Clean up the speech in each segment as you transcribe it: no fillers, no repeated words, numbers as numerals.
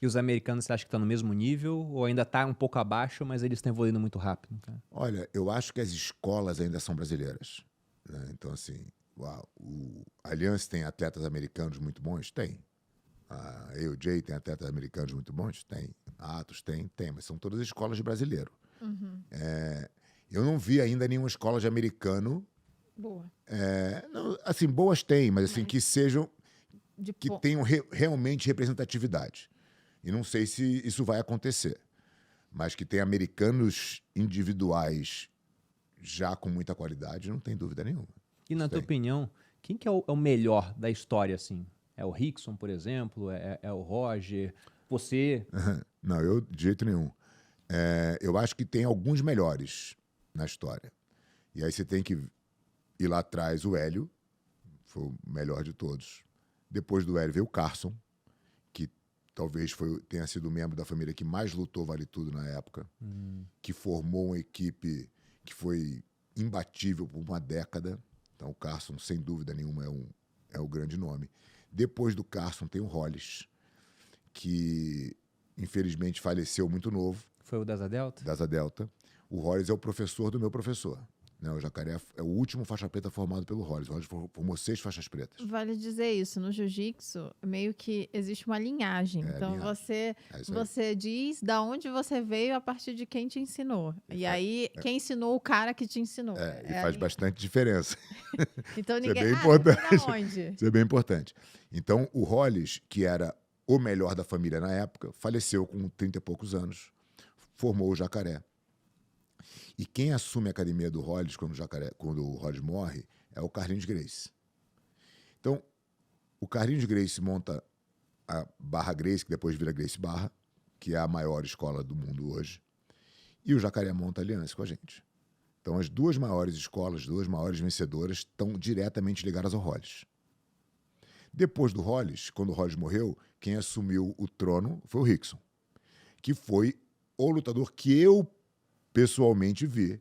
E os americanos, você acha que estão no mesmo nível ou ainda está um pouco abaixo, mas eles estão evoluindo muito rápido? Cara? Olha, eu acho que as escolas ainda são brasileiras, né? Então, assim, a Allianz tem atletas americanos muito bons? Tem. A AOJ tem atletas americanos muito bons? Tem. A Atos tem, mas são todas escolas de brasileiro. Uhum. Eu não vi ainda nenhuma escola de americano. Boa. Não, assim, boas tem, mas assim, que sejam, que tenham realmente representatividade. E não sei se isso vai acontecer. Mas que tem americanos individuais já com muita qualidade, não tem dúvida nenhuma. E na tua opinião, quem que é o melhor da história, assim? É o Rickson, por exemplo? É o Roger? Você? Não, eu de jeito nenhum. Eu acho que tem alguns melhores na história. E aí você tem que ir lá atrás, o Hélio, foi o melhor de todos. Depois do Hélio veio o Carson, que talvez tenha sido o membro da família que mais lutou Vale Tudo na época, que formou uma equipe que foi imbatível por uma década. Então o Carson, sem dúvida nenhuma, é o grande nome. Depois do Carson tem o Hollis, que infelizmente faleceu muito novo. Foi o da Asa Delta? Da Asa Delta. O Hollis é o professor do meu professor. Né? O Jacaré é o último faixa preta formado pelo Hollis. O Hollis formou 6 faixas pretas. Vale dizer isso, no jiu-jitsu, meio que existe uma linhagem. Então, linhagem. você diz da onde você veio a partir de quem te ensinou. E aí, quem ensinou o cara que te ensinou. E faz bastante diferença. Então, ninguém... Isso é bem importante. Onde? Isso é bem importante. Então, o Hollis, que era o melhor da família na época, faleceu com 30 e poucos anos. Formou o Jacaré. E quem assume a academia do Hollis quando o Hollis morre é o Carlinhos Gracie. Então, o Carlinhos Gracie monta a Barra Gracie, que depois vira Gracie Barra, que é a maior escola do mundo hoje. E o Jacaré monta a aliança com a gente. Então, as duas maiores escolas, duas maiores vencedoras, estão diretamente ligadas ao Hollis. Depois do Hollis, quando o Hollis morreu, quem assumiu o trono foi o Rickson, que foi o lutador que eu pessoalmente vi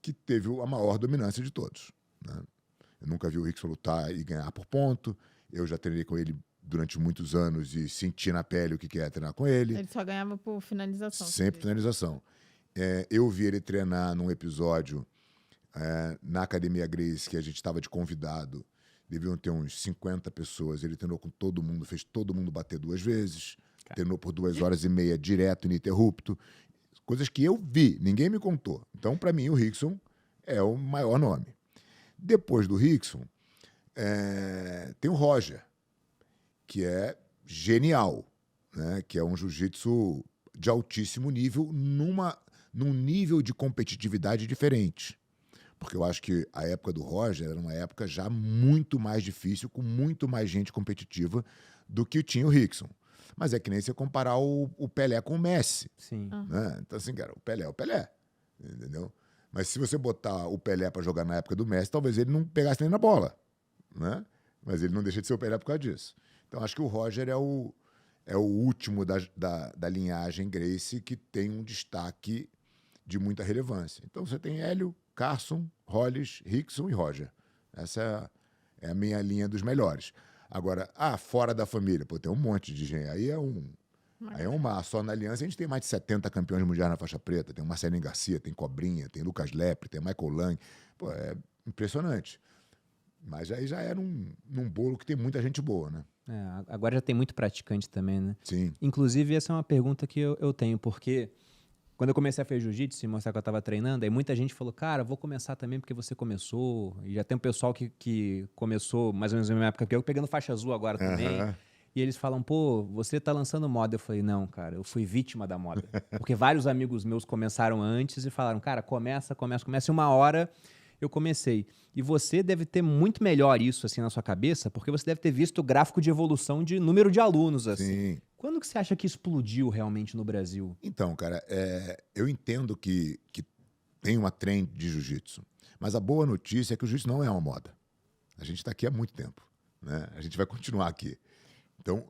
que teve a maior dominância de todos. Né? Eu nunca vi o Rickson lutar e ganhar por ponto. Eu já treinei com ele durante muitos anos e senti na pele o que é treinar com ele. Ele só ganhava por finalização. Sempre finalização. Eu vi ele treinar num episódio na Academia Gracie, que a gente estava de convidado. Deviam ter uns 50 pessoas. Ele treinou com todo mundo, fez todo mundo bater 2 vezes. Treinou por 2 horas e meia, direto, ininterrupto. Coisas que eu vi, ninguém me contou. Então, para mim, o Rickson é o maior nome. Depois do Rickson, tem o Roger, que é genial, né? Que é um jiu-jitsu de altíssimo nível, num nível de competitividade diferente. Porque eu acho que a época do Roger era uma época já muito mais difícil, com muito mais gente competitiva do que tinha o Rickson. Mas é que nem você comparar o Pelé com o Messi. Sim. Né? Então, assim, cara, o Pelé é o Pelé. Entendeu? Mas se você botar o Pelé para jogar na época do Messi, talvez ele não pegasse nem na bola. Né? Mas ele não deixa de ser o Pelé por causa disso. Então, acho que o Roger é o último da linhagem Gracie que tem um destaque de muita relevância. Então, você tem Hélio, Carson, Hollis, Rickson e Roger. Essa é a minha linha dos melhores. Agora, fora da família, tem um monte de gente. Aí é um mar. Só na Aliança a gente tem mais de 70 campeões mundiais na faixa preta. Tem o Marcelinho Garcia, tem Cobrinha, tem Lucas Lepre, tem Michael Lang. É impressionante. Mas aí já é num bolo que tem muita gente boa, né? Agora já tem muito praticante também, né? Sim. Inclusive, essa é uma pergunta que eu tenho, porque quando eu comecei a fazer jiu-jitsu e mostrar que eu estava treinando, aí muita gente falou, cara, vou começar também porque você começou. E já tem um pessoal que começou mais ou menos na mesma época que eu, pegando faixa azul agora também. E eles falam, pô, você tá lançando moda. Eu falei, não, cara, eu fui vítima da moda. Porque vários amigos meus começaram antes e falaram, cara, começa. E uma hora eu comecei. E você deve ter muito melhor isso assim na sua cabeça, porque você deve ter visto o gráfico de evolução de número de alunos, assim. Sim. Quando que você acha que explodiu realmente no Brasil? Então, cara, eu entendo que tem uma trend de jiu-jitsu, mas a boa notícia é que o jiu-jitsu não é uma moda. A gente está aqui há muito tempo, né? A gente vai continuar aqui. Então,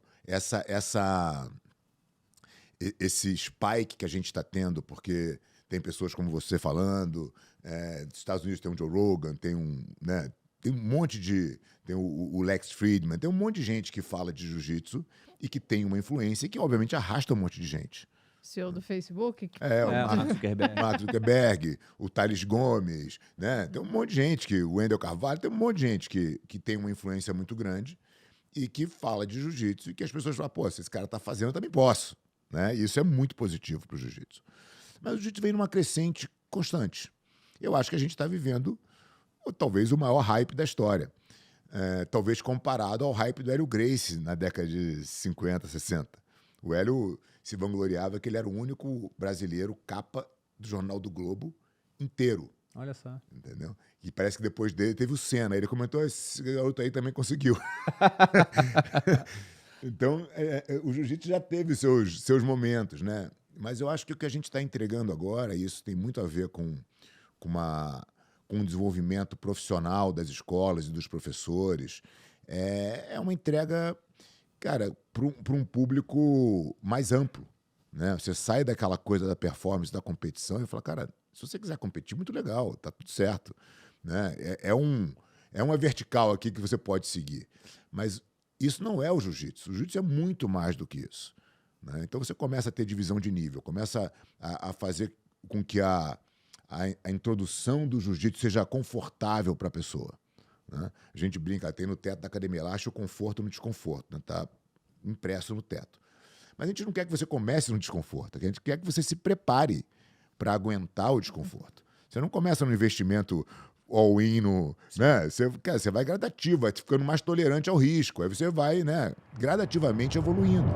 esse spike que a gente está tendo, porque tem pessoas como você falando, dos Estados Unidos tem um Joe Rogan, tem tem um monte de... Tem o Lex Friedman, tem um monte de gente que fala de jiu-jitsu e que tem uma influência e que, obviamente, arrasta um monte de gente. CEO do Facebook? O Mark Zuckerberg. Mark Zuckerberg, o Thales Gomes, né? Tem um monte de gente, o Wendel Carvalho, tem um monte de gente que tem uma influência muito grande e que fala de jiu-jitsu e que as pessoas falam, pô, se esse cara tá fazendo, eu também posso. Né? E isso é muito positivo para o jiu-jitsu. Mas o jiu-jitsu vem numa crescente constante. Eu acho que a gente está vivendo talvez o maior hype da história. Talvez comparado ao hype do Hélio Gracie na década de 50, 60. O Hélio se vangloriava que ele era o único brasileiro capa do Jornal do Globo inteiro. Olha só. Entendeu? E parece que depois dele teve o Senna. Ele comentou, esse garoto aí também conseguiu. Então, o jiu-jitsu já teve seus momentos, né? Mas eu acho que o que a gente está entregando agora, e isso tem muito a ver com um desenvolvimento profissional das escolas e dos professores, é uma entrega, cara, para um público mais amplo. Né? Você sai daquela coisa da performance, da competição, e fala, cara, se você quiser competir, muito legal, tá tudo certo. Né? É uma vertical aqui que você pode seguir. Mas isso não é o jiu-jitsu. O jiu-jitsu é muito mais do que isso. Né? Então você começa a ter divisão de nível, começa a fazer com que a introdução do jiu-jitsu seja confortável para a pessoa. Né? A gente brinca, tem no teto da academia, ela acha o conforto no desconforto, né? Tá impresso no teto. Mas a gente não quer que você comece no desconforto, a gente quer que você se prepare para aguentar o desconforto. Você não começa no investimento all-in, né? Você vai gradativo, vai ficando mais tolerante ao risco, aí você vai, né, gradativamente evoluindo.